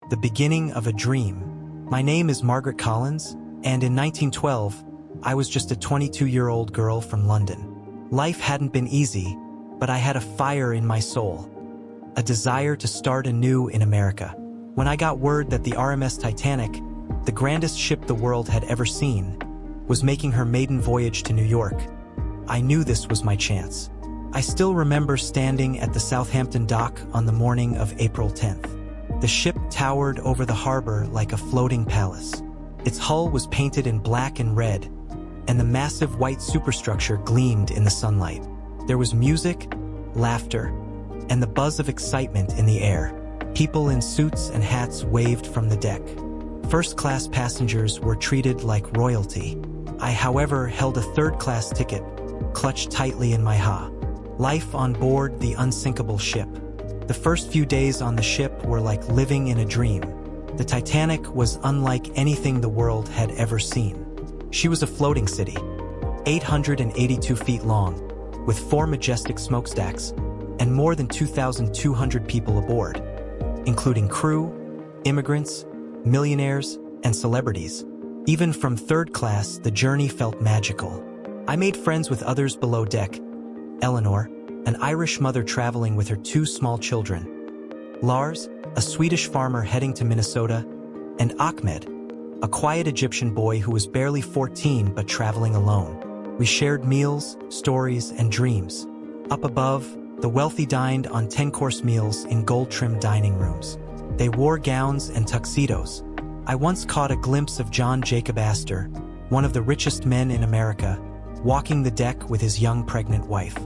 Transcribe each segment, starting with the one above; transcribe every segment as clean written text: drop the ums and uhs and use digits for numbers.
the beginning of a dream. My name is Margaret Collins, and in 1912, I was just a 22-year-old girl from London. Life hadn't been easy, but I had a fire in my soul, a desire to start anew in America. When I got word that the RMS Titanic, the grandest ship the world had ever seen, was making her maiden voyage to New York, I knew this was my chance. I still remember standing at the Southampton dock on the morning of April 10th. The ship towered over the harbor like a floating palace. Its hull was painted in black and red, and the massive white superstructure gleamed in the sunlight. There was music, laughter, and the buzz of excitement in the air. People in suits and hats waved from the deck. First-class passengers were treated like royalty. I, however, held a third-class ticket, clutched tightly in my ha. Life on board the unsinkable ship. The first few days on the ship were like living in a dream. The Titanic was unlike anything the world had ever seen. She was a floating city, 882 feet long, with 4 majestic smokestacks, and more than 2,200 people aboard, including crew, immigrants, millionaires, and celebrities. Even from third class, the journey felt magical. I made friends with others below deck: Eleanor, an Irish mother traveling with her 2 small children; Lars, a Swedish farmer heading to Minnesota; and Ahmed, a quiet Egyptian boy who was barely 14 but traveling alone. We shared meals, stories, and dreams. Up above, the wealthy dined on 10-course meals in gold-trimmed dining rooms. They wore gowns and tuxedos. I once caught a glimpse of John Jacob Astor, one of the richest men in America, walking the deck with his young pregnant wife.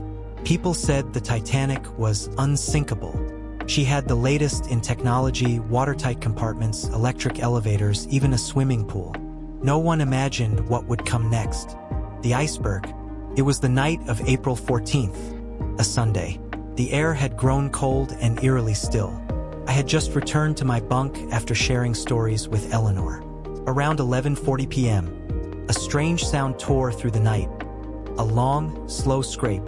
People said the Titanic was unsinkable. She had the latest in technology, watertight compartments, electric elevators, even a swimming pool. No one imagined what would come next. The iceberg. It was the night of April 14th, a Sunday. The air had grown cold and eerily still. I had just returned to my bunk after sharing stories with Eleanor. Around 11:40 p.m., a strange sound tore through the night. A long, slow scrape,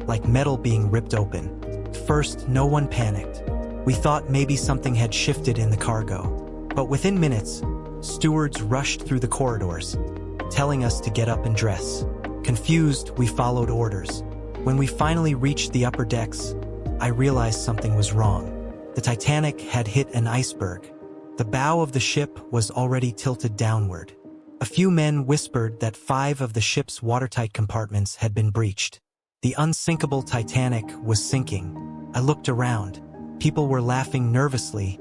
like metal being ripped open. At first, no one panicked. We thought maybe something had shifted in the cargo. But within minutes, stewards rushed through the corridors, telling us to get up and dress. Confused, we followed orders. When we finally reached the upper decks, I realized something was wrong. The Titanic had hit an iceberg. The bow of the ship was already tilted downward. A few men whispered that 5 of the ship's watertight compartments had been breached. The unsinkable Titanic was sinking. I looked around. People were laughing nervously,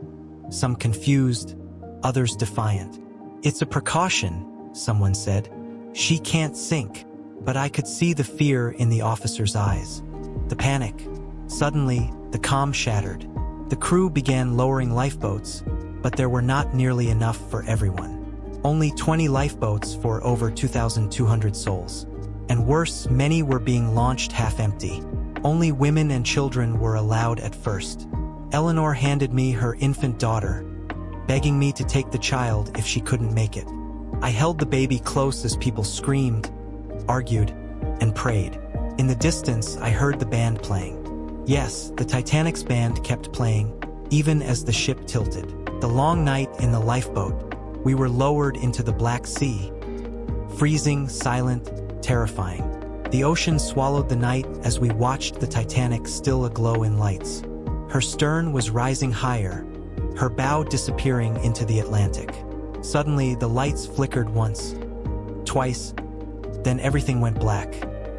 some confused, others defiant. "It's a precaution," someone said. "She can't sink." But I could see the fear in the officers' eyes. The panic. Suddenly, the calm shattered. The crew began lowering lifeboats, but there were not nearly enough for everyone. Only 20 lifeboats for over 2,200 souls. And worse, many were being launched half-empty. Only women and children were allowed at first. Eleanor handed me her infant daughter, begging me to take the child if she couldn't make it. I held the baby close as people screamed, argued, and prayed. In the distance, I heard the band playing. Yes, the Titanic's band kept playing, even as the ship tilted. The long night in the lifeboat, we were lowered into the Black Sea. Freezing, silent, terrifying. The ocean swallowed the night as we watched the Titanic still aglow in lights. Her stern was rising higher, her bow disappearing into the Atlantic. Suddenly, the lights flickered once, twice, then everything went black.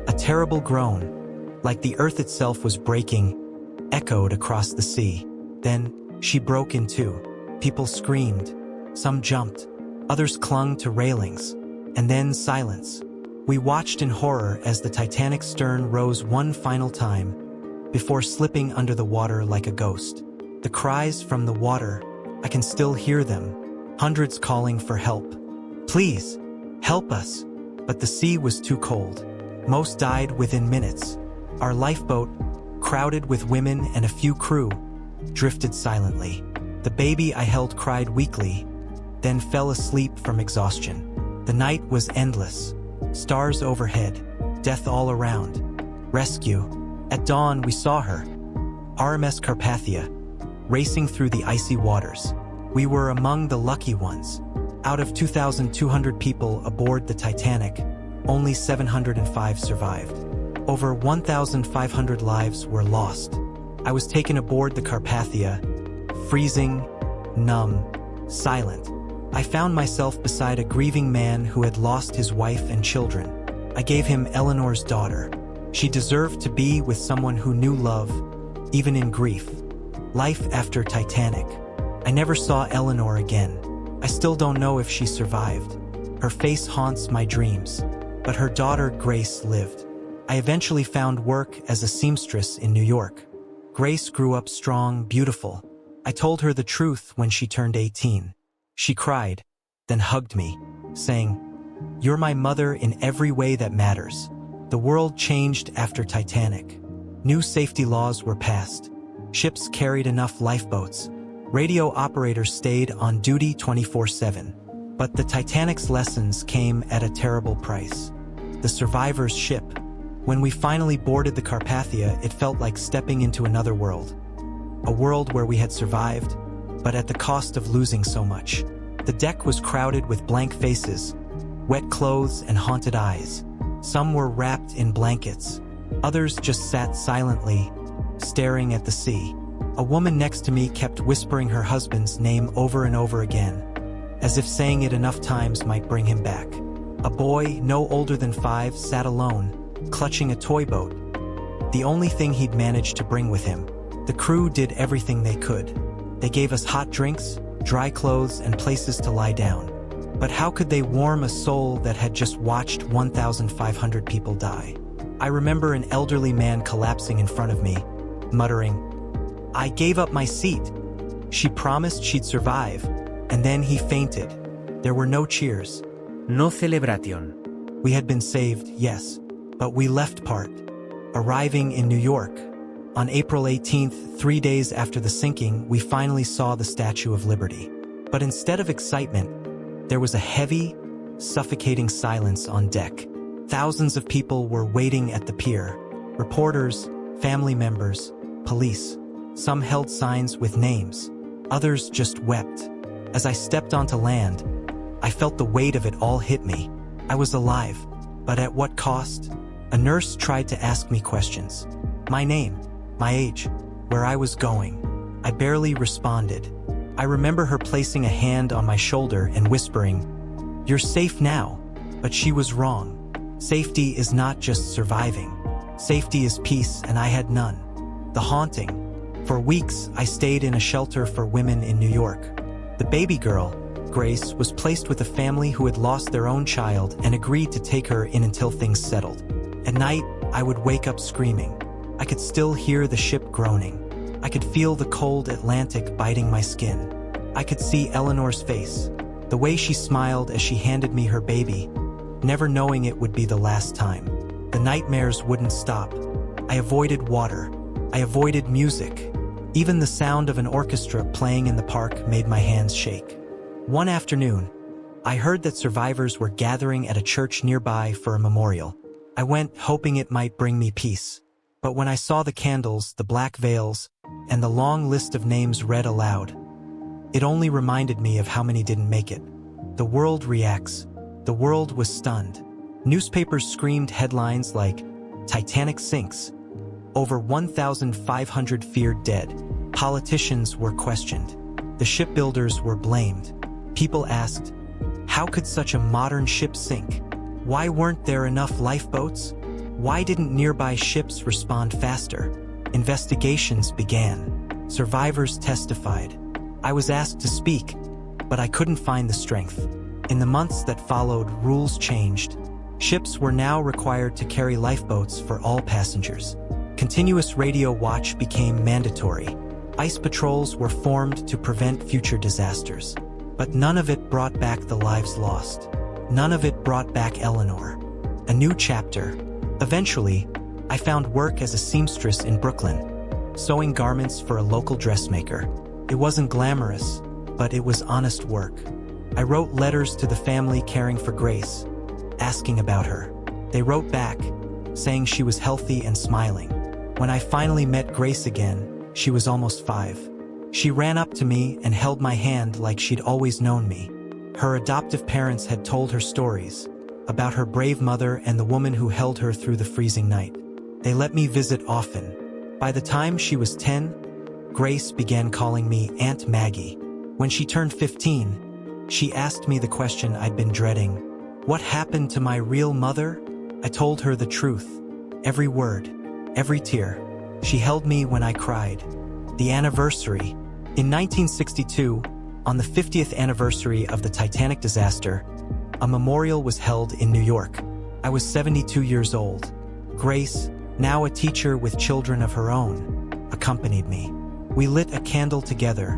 A terrible groan, like the earth itself was breaking, echoed across the sea. Then, she broke in two. People screamed. Some jumped. Others clung to railings. And then silence. We watched in horror as the Titanic's stern rose one final time, before slipping under the water like a ghost. The cries from the water, I can still hear them. Hundreds calling for help. "Please, help us." But the sea was too cold. Most died within minutes. Our lifeboat, crowded with women and a few crew, drifted silently. The baby I held cried weakly, then fell asleep from exhaustion. The night was endless. Stars overhead, death all around. Rescue. At dawn, we saw her, RMS Carpathia, racing through the icy waters. We were among the lucky ones. Out of 2,200 people aboard the Titanic, only 705 survived. Over 1,500 lives were lost. I was taken aboard the Carpathia, freezing, numb, silent. I found myself beside a grieving man who had lost his wife and children. I gave him Eleanor's daughter. She deserved to be with someone who knew love, even in grief. Life after Titanic. I never saw Eleanor again. I still don't know if she survived. Her face haunts my dreams, but her daughter Grace lived. I eventually found work as a seamstress in New York. Grace grew up strong, beautiful. I told her the truth when she turned 18. She cried, then hugged me, saying, "You're my mother in every way that matters." The world changed after Titanic. New safety laws were passed. Ships carried enough lifeboats. Radio operators stayed on duty 24/7. But the Titanic's lessons came at a terrible price. The survivor's ship. When we finally boarded the Carpathia, it felt like stepping into another world. A world where we had survived, but at the cost of losing so much. The deck was crowded with blank faces, wet clothes and haunted eyes. Some were wrapped in blankets. Others just sat silently, staring at the sea. A woman next to me kept whispering her husband's name over and over again, as if saying it enough times might bring him back. A boy, no older than 5, sat alone, clutching a toy boat, the only thing he'd managed to bring with him. The crew did everything they could. They gave us hot drinks, dry clothes, and places to lie down. But how could they warm a soul that had just watched 1,500 people die? I remember an elderly man collapsing in front of me, muttering, "I gave up my seat." She promised she'd survive, and then he fainted. There were no cheers. No celebración. We had been saved, yes, but we left part. Arriving in New York. On April 18th, 3 days after the sinking, we finally saw the Statue of Liberty. But instead of excitement, there was a heavy, suffocating silence on deck. Thousands of people were waiting at the pier. Reporters, family members, police. Some held signs with names. Others just wept. As I stepped onto land, I felt the weight of it all hit me. I was alive, but at what cost? A nurse tried to ask me questions. My name, my age, where I was going. I barely responded. I remember her placing a hand on my shoulder and whispering, "You're safe now." But she was wrong. Safety is not just surviving. Safety is peace, and I had none. The haunting. For weeks, I stayed in a shelter for women in New York. The baby girl, Grace, was placed with a family who had lost their own child and agreed to take her in until things settled. At night, I would wake up screaming. I could still hear the ship groaning. I could feel the cold Atlantic biting my skin. I could see Eleanor's face, the way she smiled as she handed me her baby, never knowing it would be the last time. The nightmares wouldn't stop. I avoided water. I avoided music. Even the sound of an orchestra playing in the park made my hands shake. One afternoon, I heard that survivors were gathering at a church nearby for a memorial. I went hoping it might bring me peace. But when I saw the candles, the black veils, and the long list of names read aloud, it only reminded me of how many didn't make it. The world reacts. The world was stunned. Newspapers screamed headlines like, "Titanic sinks." Over 1,500 feared dead. Politicians were questioned. The shipbuilders were blamed. People asked, how could such a modern ship sink? Why weren't there enough lifeboats? Why didn't nearby ships respond faster? Investigations began. Survivors testified. I was asked to speak, but I couldn't find the strength. In the months that followed, rules changed. Ships were now required to carry lifeboats for all passengers. Continuous radio watch became mandatory. Ice patrols were formed to prevent future disasters. But none of it brought back the lives lost. None of it brought back Eleanor. A new chapter. Eventually, I found work as a seamstress in Brooklyn, sewing garments for a local dressmaker. It wasn't glamorous, but it was honest work. I wrote letters to the family caring for Grace, asking about her. They wrote back, saying she was healthy and smiling. When I finally met Grace again, she was almost 5. She ran up to me and held my hand like she'd always known me. Her adoptive parents had told her stories about her brave mother and the woman who held her through the freezing night. They let me visit often. By the time she was 10, Grace began calling me Aunt Maggie. When she turned 15, she asked me the question I'd been dreading. What happened to my real mother? I told her the truth. Every word, every tear. She held me when I cried. The anniversary. In 1962, on the 50th anniversary of the Titanic disaster, a memorial was held in New York. I was 72 years old. Grace, now a teacher with children of her own, accompanied me. We lit a candle together,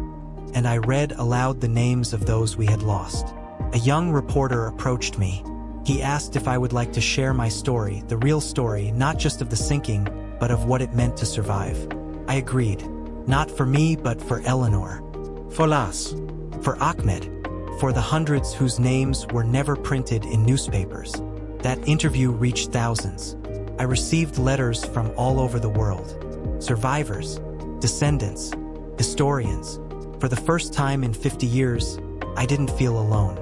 and I read aloud the names of those we had lost. A young reporter approached me. He asked if I would like to share my story, the real story, not just of the sinking, but of what it meant to survive. I agreed. Not for me, but for Eleanor. For Las. For Ahmed. For the hundreds whose names were never printed in newspapers. That interview reached thousands. I received letters from all over the world. Survivors, descendants, historians. For the first time in 50 years, I didn't feel alone.